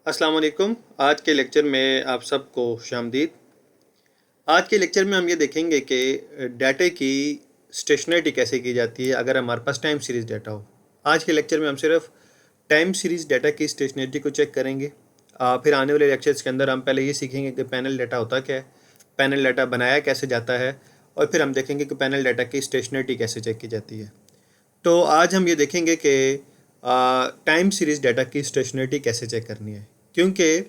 अस्सलाम वालेकुम। आज के लेक्चर में आप सबको खुशामदीद। आज के लेक्चर में हम ये देखेंगे कि डाटे की स्टेशनरिटी कैसे की जाती है अगर हमारे पास टाइम सीरीज़ डाटा हो। आज के लेक्चर में हम सिर्फ टाइम सीरीज़ डाटा की स्टेशनरिटी को चेक करेंगे। फिर आने वाले लेक्चर्स के अंदर हम पहले ये सीखेंगे कि पैनल डाटा होता क्या है, पैनल डाटा बनाया कैसे जाता है, और फिर हम देखेंगे कि पैनल डाटा की स्टेशनरिटी कैसे चेक की जाती है। तो आज हम ये देखेंगे कि टाइम सीरीज़ डाटा की स्टेशनरिटी कैसे चेक करनी है, क्योंकि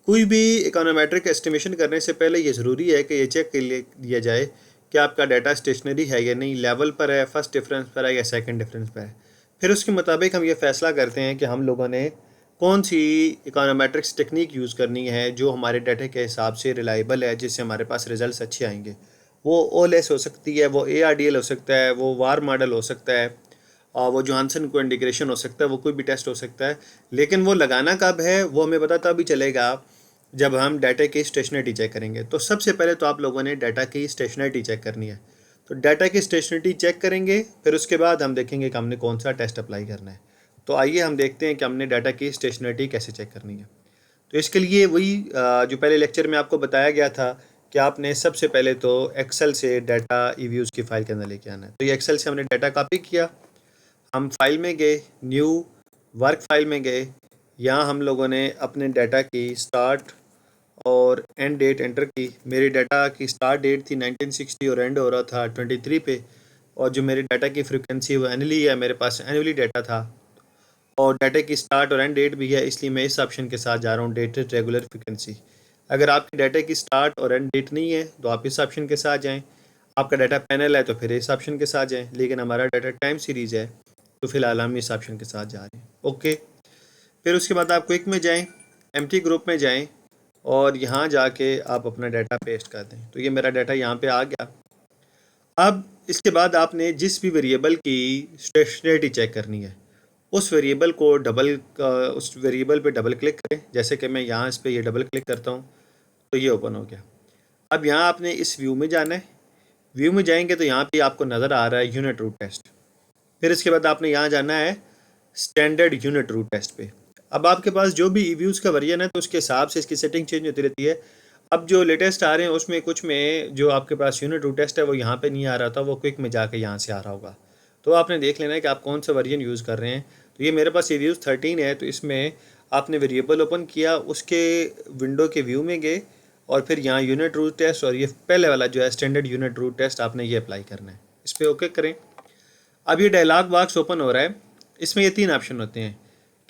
कोई भी इकोनोमेट्रिक एस्टिमेशन करने से पहले ये ज़रूरी है कि ये चेक कर लिया जाए कि आपका डाटा स्टेशनरी है या नहीं, लेवल पर है, फर्स्ट डिफरेंस पर है या सेकंड डिफरेंस पर है। फिर उसके मुताबिक हम ये फ़ैसला करते हैं कि हम लोगों ने कौन सी इकोनोमेट्रिक्स टेक्निक यूज़ करनी है जो हमारे डाटे के हिसाब से रिलायबल है, जिससे हमारे पास रिजल्ट्स अच्छे आएंगे। वो OLS हो सकती है, वो ARDL हो सकता है, वो वार मॉडल हो सकता है, और वो जोहानसन को इंटीग्रेशन हो सकता है, वो कोई भी टेस्ट हो सकता है। लेकिन वो लगाना कब है वो हमें पता तभी चलेगा जब हम डाटा की स्टेशनरिटी चेक करेंगे। तो सबसे पहले तो आप लोगों ने डाटा की स्टेशनरिटी चेक करनी है। तो डाटा की स्टेशनरिटी चेक करेंगे, फिर उसके बाद हम देखेंगे कि हमने कौन सा टेस्ट अप्लाई करना है। तो आइए हम देखते हैं कि हमने डाटा की स्टेशनरिटी कैसे चेक करनी है। तो इसके लिए वही जो पहले लेक्चर में आपको बताया गया था कि आपने सबसे पहले तो एक्सेल से डाटा ईव्यूज़ की फ़ाइल के अंदर लेके आना है। तो ये एक्सेल से हमने डाटा कॉपी किया, हम फाइल में गए, न्यू वर्क फाइल में गए, यहाँ हम लोगों ने अपने डाटा की स्टार्ट और एंड डेट एंटर की। मेरी डाटा की स्टार्ट डेट थी 1960 और एंड हो रहा था 23 पे, और जो मेरे डाटा की फ्रिक्वेंसी वो एनुअली है, मेरे पास एनुअली डाटा था, और डाटा की स्टार्ट और एंड डेट भी है, इसलिए मैं इस ऑप्शन के साथ जा रहा हूँ, डेटेड रेगुलर फ्रिक्वेंसी। अगर आपकी डाटा की स्टार्ट और एंड डेट नहीं है तो आप इस ऑप्शन के साथ जाएँ। आपका डाटा पैनल है तो फिर इस ऑप्शन के साथ जाएँ, लेकिन हमारा डाटा टाइम सीरीज़ है तो फिलहाल हम इस ऑप्शन के साथ जा रहे हैं। ओके, फिर उसके बाद आप क्विक में जाएं, एम्प्टी ग्रुप में जाएं, और यहाँ जाके आप अपना डाटा पेस्ट कर दें। तो ये मेरा डाटा यहाँ पे आ गया। अब इसके बाद आपने जिस भी वेरिएबल की स्टेशनरिटी चेक करनी है, उस वेरिएबल को उस वेरिएबल पे डबल क्लिक करें। जैसे कि मैं यहाँ इस पर ये डबल क्लिक करता हूँ तो ये ओपन हो गया। अब यहाँ आपने इस व्यू में जाना है। व्यू में जाएंगे तो यहाँ पे आपको नज़र आ रहा है यूनिट रूट टेस्ट। फिर इसके बाद आपने यहाँ जाना है स्टैंडर्ड यूनिट रूट टेस्ट पे। अब आपके पास जो भी ईव्यूज़ का वर्जन है तो उसके हिसाब से इसकी सेटिंग चेंज होती रहती है। अब जो लेटेस्ट आ रहे हैं उसमें कुछ में जो आपके पास यूनिट रूट टेस्ट है वो यहाँ पे नहीं आ रहा था, वो क्विक में जाके यहाँ से आ रहा होगा। तो आपने देख लेना है कि आप कौन सा वर्जन यूज़ कर रहे हैं। तो ये मेरे पास ईव्यूज़ 13 है, तो इसमें आपने वेरिएबल ओपन किया, उसके विंडो के व्यू में गए, और फिर यहाँ यूनिट रूट टेस्ट और ये पहले वाला जो है स्टैंडर्ड यूनिट रूट टेस्ट आपने ये अप्लाई करना है। इस पर ओके करें। अब ये डायलॉग बॉक्स ओपन हो रहा है। इसमें ये 3 ऑप्शन होते हैं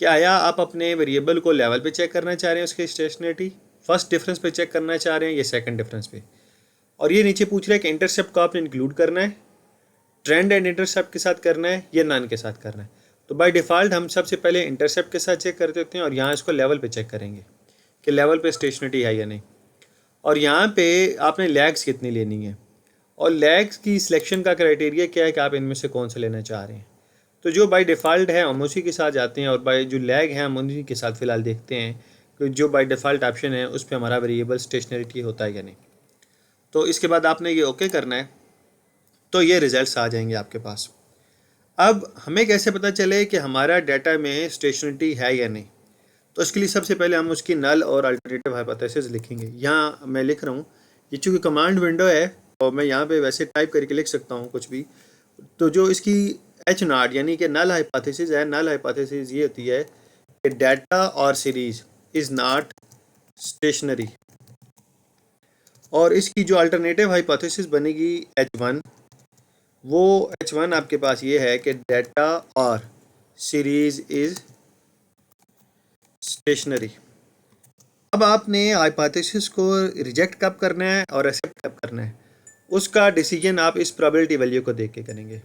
कि आया आप अपने वेरिएबल को लेवल पे चेक करना चाह रहे हैं, उसकी स्टेशनरिटी फर्स्ट डिफरेंस पे चेक करना चाह रहे हैं या सेकंड डिफरेंस पे, और ये नीचे पूछ रहा है कि इंटरसेप्ट को आपने इंक्लूड करना है, ट्रेंड एंड इंटरसेप्ट के साथ करना है या नन के साथ करना है। तो बाय डिफ़ॉल्ट हम सबसे पहले इंटरसेप्ट के साथ चेक कर देते हैं, और यहाँ इसको लेवल पे चेक करेंगे कि लेवल पे स्टेशनरिटी है या नहीं। और यहाँ पे आपने लैग्स कितनी लेनी है, और लैग्स की सिलेक्शन का क्राइटेरिया क्या है कि आप इनमें से कौन सा लेना चाह रहे हैं। तो जो बाय डिफ़ॉल्ट है हम उसी के साथ जाते हैं, और बाय जो लैग है हम उन्हीं के साथ फ़िलहाल देखते हैं कि जो बाय डिफ़ॉल्ट ऑप्शन है उस पर हमारा वेरिएबल स्टेशनरिटी होता है या नहीं। तो इसके बाद आपने ये ओके करना है, तो ये रिज़ल्ट्स आ जाएंगे आपके पास। अब हमें कैसे पता चले कि हमारा डाटा में स्टेशनरिटी है या नहीं। तो इसके लिए सबसे पहले हम उसकी नल और अल्टरनेटिव हाइपोथेसिस लिखेंगे। यहाँ मैं लिख रहा हूँ, ये चूँकि कमांड विंडो है और मैं यहाँ पे वैसे टाइप करके लिख सकता हूँ कुछ भी। तो जो इसकी H0 यानी कि नल हाइपोथेसिस है, नल हाइपोथेसिस ये होती है कि डाटा और सीरीज इज़ नॉट स्टेशनरी, और इसकी जो अल्टरनेटिव हाइपोथेसिस बनेगी H1, वो H1 आपके पास ये है कि डाटा और सीरीज इज़ स्टेशनरी। अब आपने हाइपोथेसिस को रिजेक्ट कब करना है और एक्सेप्ट कब करना है, उसका डिसीजन आप इस प्रोबेबिलिटी वैल्यू को देख के करेंगे।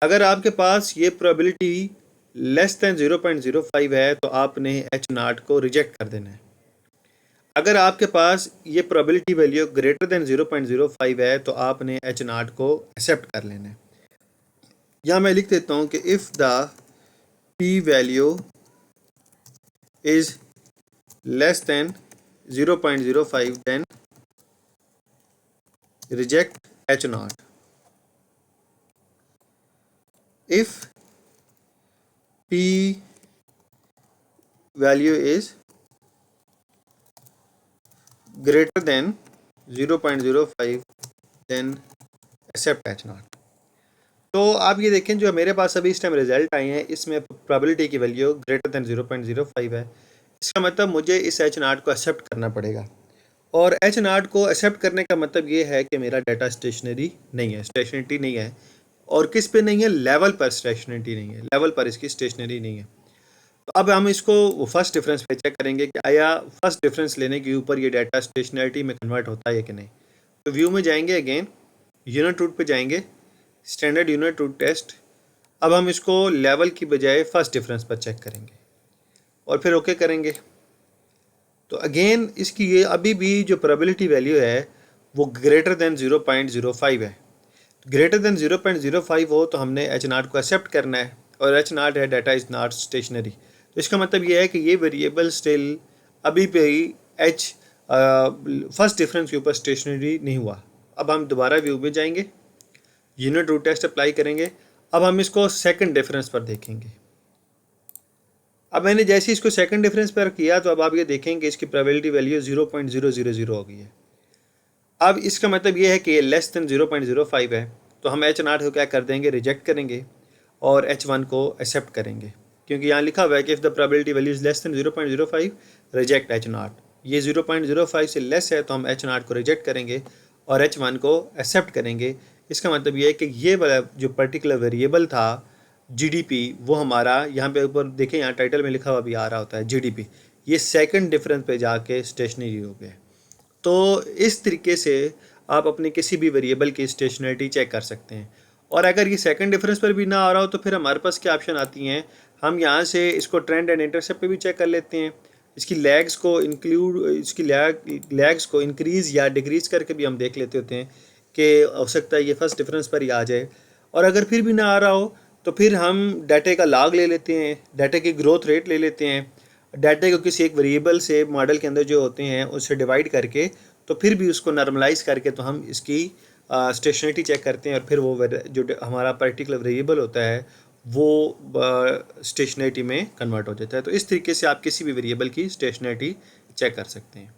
अगर आपके पास ये प्रोबेबिलिटी लेस दैन 0.05 है तो आपने H0 को रिजेक्ट कर देना है। अगर आपके पास ये प्रोबेबिलिटी वैल्यू ग्रेटर दैन 0.05 है तो आपने H0 को एक्सेप्ट कर लेना है। या मैं लिख देता हूँ कि if the P value is less than 0.05 then reject H0. If P value is greater than 0.05 then accept H naught। तो आप ये देखें जो मेरे पास अभी इस टाइम रिजल्ट आए हैं इसमें प्रोबेबिलिटी की वैल्यू ग्रेटर देन 0.05 है। इसका मतलब मुझे इस H naught को एक्सेप्ट करना पड़ेगा और H naught को एक्सेप्ट करने का मतलब ये है कि मेरा डाटा स्टेशनरी नहीं है, स्टेशनरिटी नहीं है। और किस पे नहीं है? लेवल पर स्टेशनरिटी नहीं है, लेवल पर इसकी स्टेशनरी नहीं है। तो अब हम इसको फर्स्ट डिफरेंस पे चेक करेंगे कि आया फर्स्ट डिफरेंस लेने के ऊपर ये डाटा स्टेशनरिटी में कन्वर्ट होता है कि नहीं। तो व्यू में जाएंगे, अगेन यूनिट रूट पे जाएंगे, स्टैंडर्ड यूनिट रूट टेस्ट। अब हम इसको लेवल की बजाय फर्स्ट डिफरेंस पर चेक करेंगे और फिर ओके करेंगे। तो अगेन इसकी ये अभी भी जो प्रोबेबिलिटी वैल्यू है वो ग्रेटर देन 0.05 है। ग्रेटर देन 0.05 हो तो हमने H naught को एक्सेप्ट करना है और H naught है डाटा इज़ नॉट स्टेशनरी। तो इसका मतलब ये है कि ये वेरिएबल स्टिल अभी पे ही H फर्स्ट डिफरेंस के ऊपर स्टेशनरी नहीं हुआ। अब हम दोबारा व्यू में जाएंगे, यूनिट रूट टेस्ट अप्लाई करेंगे। अब हम इसको सेकंड डिफरेंस पर देखेंगे। अब मैंने जैसे इसको सेकंड डिफरेंस पर किया तो अब आप ये देखेंगे इसकी प्रोबेबिलिटी वैल्यू 0.000 हो गई है। अब इसका मतलब ये है कि ये लेस देन 0.05 है तो हम H naught को क्या कर देंगे? रिजेक्ट करेंगे और H1 को एक्सेप्ट करेंगे, क्योंकि यहाँ लिखा हुआ है कि if the probability value is less than 0.05 reject H naught। ये 0.05 से लेस है तो हम H naught को रिजेक्ट करेंगे और H1 को एक्सेप्ट करेंगे। इसका मतलब ये है कि ये वाला जो पर्टिकुलर वेरिएबल था GDP वो हमारा यहाँ पे ऊपर देखें, यहाँ टाइटल में लिखा हुआ भी आ रहा होता है GDP, ये सेकंड डिफरेंस पे जाके स्टेशनरी हो गया। तो इस तरीके से आप अपने किसी भी वेरिएबल की स्टेशनरिटी चेक कर सकते हैं। और अगर ये सेकंड डिफरेंस पर भी ना आ रहा हो तो फिर हमारे पास क्या ऑप्शन आती हैं, हम यहाँ से इसको ट्रेंड एंड इंटरसेप्ट पे भी चेक कर लेते हैं। इसकी लैग्स को लैग्स को इंक्रीज़ या डिक्रीज़ करके भी हम देख लेते होते हैं कि हो सकता है ये फर्स्ट डिफरेंस पर ही आ जाए। और अगर फिर भी ना आ रहा हो तो फिर हम डाटे का लॉग ले लेते हैं, डाटे की ग्रोथ रेट ले लेते हैं, डाटे को किसी एक वेरिएबल से मॉडल के अंदर जो होते हैं उससे डिवाइड करके तो फिर भी उसको नॉर्मलाइज करके तो हम इसकी स्टेशनरिटी चेक करते हैं और फिर वो जो हमारा पर्टिकुलर वेरिएबल होता है वो स्टेशनरिटी में कन्वर्ट हो जाता है। तो इस तरीके से आप किसी भी वेरिएबल की स्टेशनरिटी चेक कर सकते हैं।